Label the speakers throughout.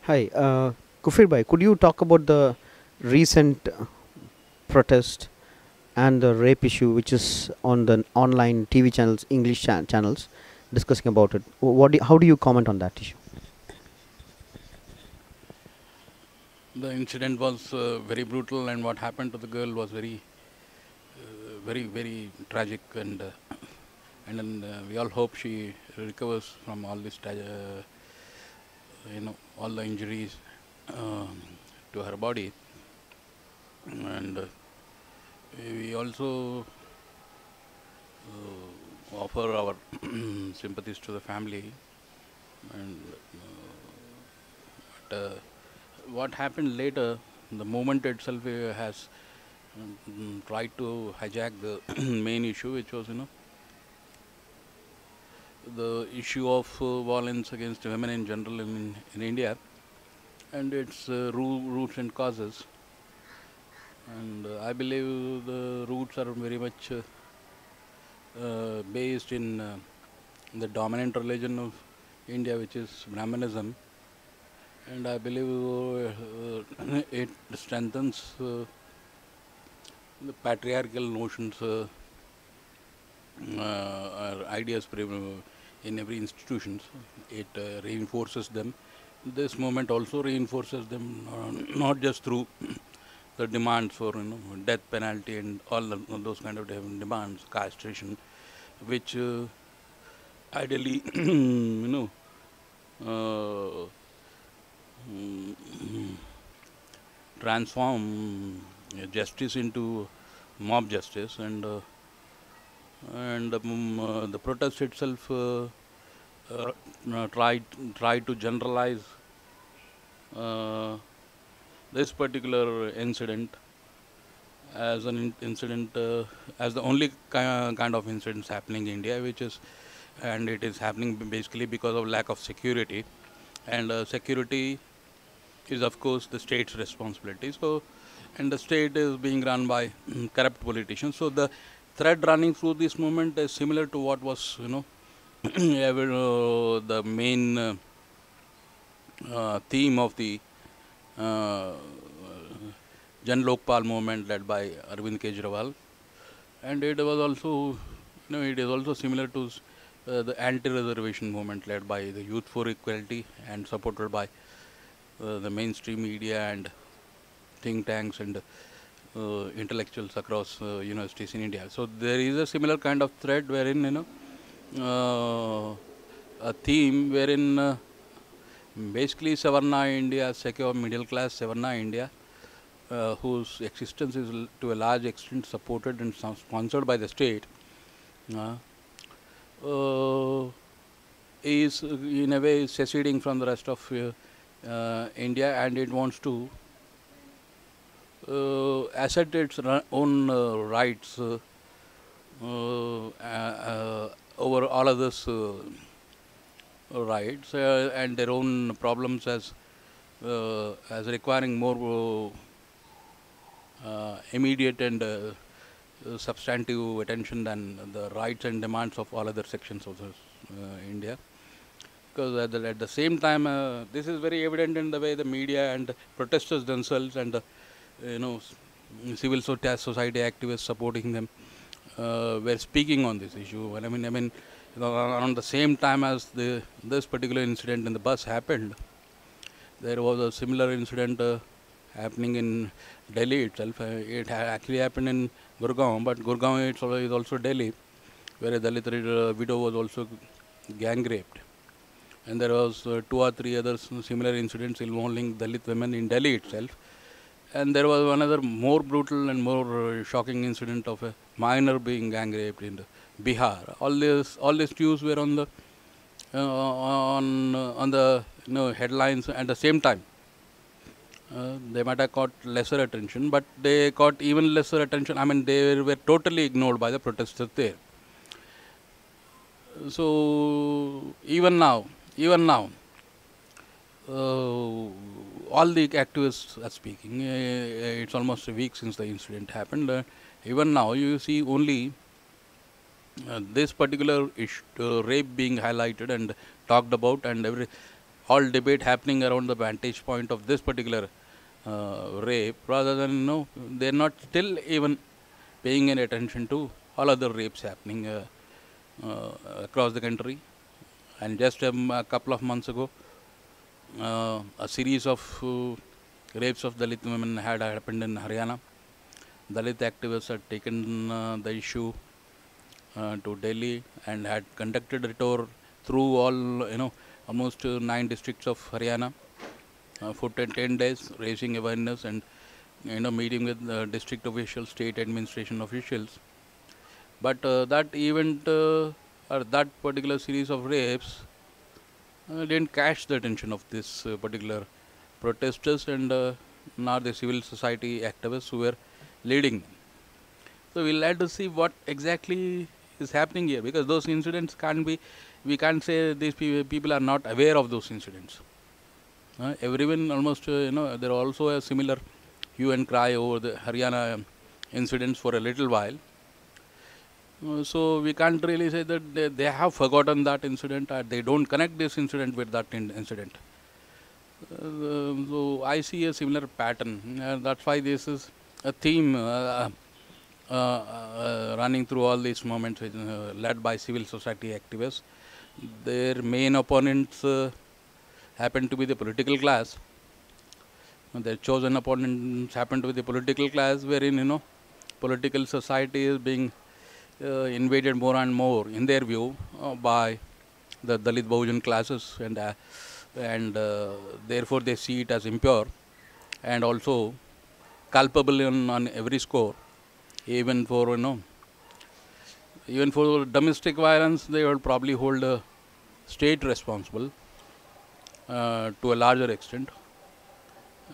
Speaker 1: Hi, Kufir bhai, could you talk about the recent protest and the rape issue, which is on the online TV channels, English channels, discussing about it? How do you comment on that issue?
Speaker 2: The incident was very brutal, and what happened to the girl was very tragic. And we all hope she recovers from all this, all the injuries um, to her body. And we also offer our sympathies to the family. And what happened later, the movement itself has tried to hijack the main issue, which was, the issue of violence against women in general in India and its roots and causes. And I believe the roots are very much based in the dominant religion of India, which is Brahmanism. And I believe it strengthens the patriarchal notions or ideas in every institution. It reinforces them. This movement also reinforces them, not just through the demands for death penalty and all those kind of demands, castration, which ideally uh, mm, transform justice into mob justice, and the protest itself tried to generalize uh, this particular incident as an incident, as the only kind of incidents happening in India, and it is happening basically because of lack of security, and security is of course the state's responsibility. So, and the state is being run by corrupt politicians. So the thread running through this movement is similar to what was the main theme of the uh, Jan Lokpal movement led by Arvind Kejriwal, and it was also, it is also similar to the anti-reservation movement led by the Youth for Equality and supported by the mainstream media and think tanks and intellectuals across universities in India. So there is a similar kind of thread wherein a theme wherein basically Savarna India, secure middle class Savarna India, whose existence is to a large extent supported and sponsored by the state, uh, uh, is in a way seceding from the rest of India, and it wants to assert its own rights over all others' rights and their own problems as requiring more immediate and substantive attention than the rights and demands of all other sections of India. Because at the same time, this is very evident in the way the media and protesters themselves and the civil society activists supporting them were speaking on this issue. And around the same time as this particular incident in the bus happened, there was a similar incident happening in Delhi itself. It actually happened in Gurgaon, but Gurgaon is also Delhi, where a Dalit widow was also gang raped. And there was 2 or 3 other similar incidents involving Dalit women in Delhi itself. And there was another more brutal and more shocking incident of a minor being gang raped in Bihar. All these news were on the headlines at the same time. They might have caught lesser attention, but they caught even lesser attention. I mean, they were totally ignored by the protesters there. So even now, all the activists are speaking. It's almost a week since the incident happened. Even now, you see only this particular issue, rape being highlighted and talked about, and all debate happening around the vantage point of this particular rape, rather than they're not still even paying any attention to all other rapes happening across the country. And just a couple of months ago, a series of rapes of Dalit women had happened in Haryana. Dalit activists had taken the issue to Delhi and had conducted a tour through all, almost 9 districts of Haryana for 10 days, raising awareness and, meeting with district officials, state administration officials. But that event or that particular series of rapes didn't catch the attention of this particular protesters and nor the civil society activists who were leading. So we'll have to see what exactly is happening here, because those incidents we can't say these people are not aware of those incidents. Everyone almost, there are also a similar hue and cry over the Haryana incidents for a little while. So we can't really say that they have forgotten that incident, or they don't connect this incident with that incident. So I see a similar pattern. That's why this is a theme running through all these moments, led by civil society activists. Their main opponents happen to be the political class. Their chosen opponents happen to be the political class, wherein political society is being invaded more and more, in their view, by the Dalit Bahujan classes, and therefore they see it as impure and also culpable on every score. Even for even for domestic violence, they will probably hold the state responsible to a larger extent,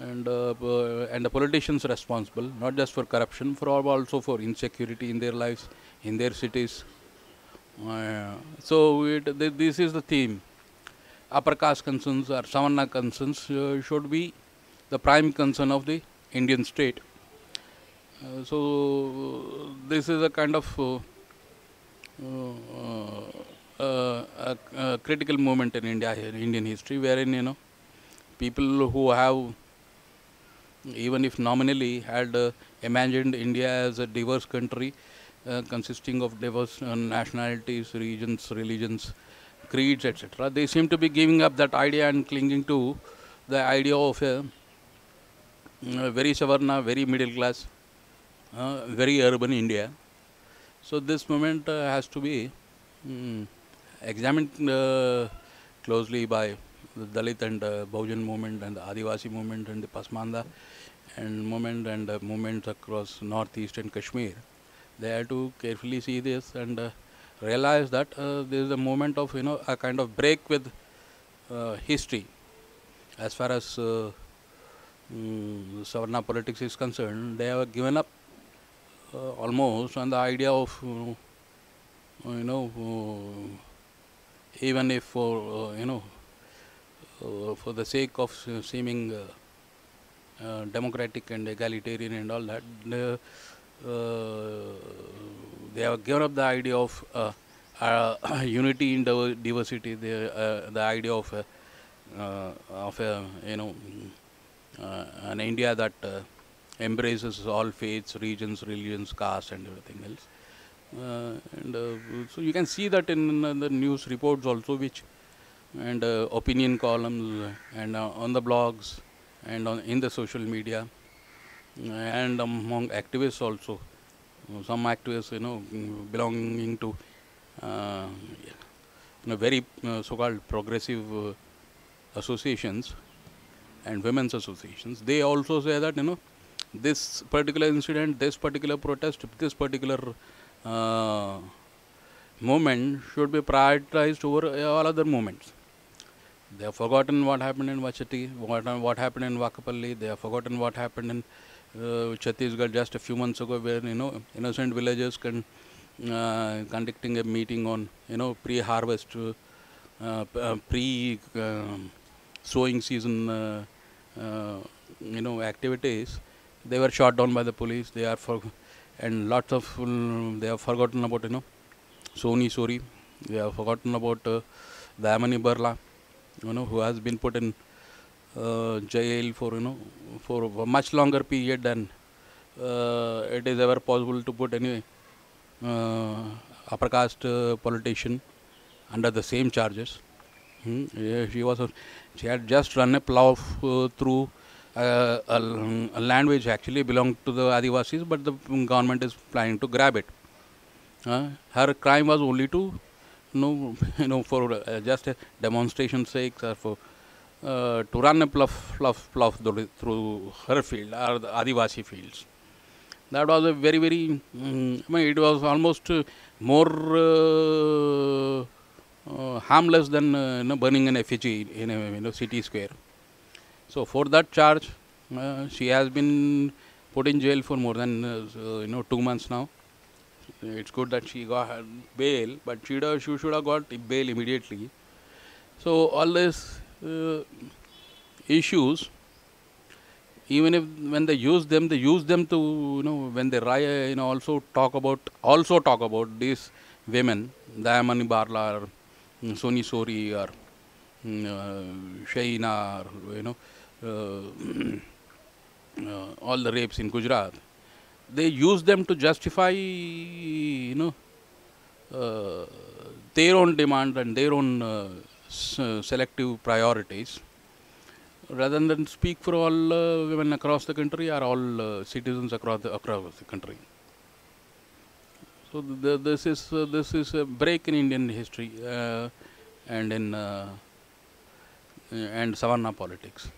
Speaker 2: and the politicians responsible, not just for corruption, also for insecurity in their lives, in their cities. So this is the theme. Upper caste concerns or Savarna concerns should be the prime concern of the Indian state. So this is a kind of a critical moment in Indian history, wherein people who have, even if nominally, had imagined India as a diverse country consisting of diverse nationalities, regions, religions, creeds, etc. They seem to be giving up that idea and clinging to the idea of a very Savarna, very middle class, very urban India. So this moment has to be examined closely by the Dalit and Bahujan movement and the Adivasi movement and the Pasmanda and movements across northeast and Kashmir. They have to carefully see this and realize that there is a moment of a kind of break with history as far as Savarna politics is concerned. They have given up almost on the idea of even if for for the sake of seeming democratic and egalitarian and all that, they have given up the idea of unity in diversity, the idea of an India that embraces all faiths, regions, religions, castes, and everything else. So you can see that in the news reports also, which and opinion columns and on the blogs and in the social media and among activists also. Some activists, belonging to very so-called progressive associations and women's associations, they also say that this particular incident, this particular protest, this particular movement should be prioritized over all other movements. They have forgotten what happened in Vachati, what happened in Vakapalli. They have forgotten what happened in Chhattisgarh just a few months ago, where innocent villagers conducting a meeting on pre-harvest, pre-sowing season activities. They were shot down by the police. They are and lots of they have forgotten about Soni Sori. They have forgotten about Dayamani Barla. who has been put in jail for for a much longer period than it is ever possible to put any upper caste politician under the same charges. Yeah, she had just run a plow through a land which actually belonged to the Adivasis, but the government is planning to grab it. Her crime was only to, for just a demonstration sake, or for to run a plough through her field or the Adivasi fields. That was a very, very, it was almost more harmless than burning an effigy in a city square. So for that charge, she has been put in jail for more than 2 months now. It's good that she got bail, but she should have got bail immediately. So all these issues, even if when they use them to when they also talk about these women, Dayamani Barla, or Soni Sori, or Shaina, or all the rapes in Gujarat. They use them to justify their own demand and their own selective priorities, rather than speak for all women across the country or all citizens across the country. So this is a break in Indian history and in and Savarna politics.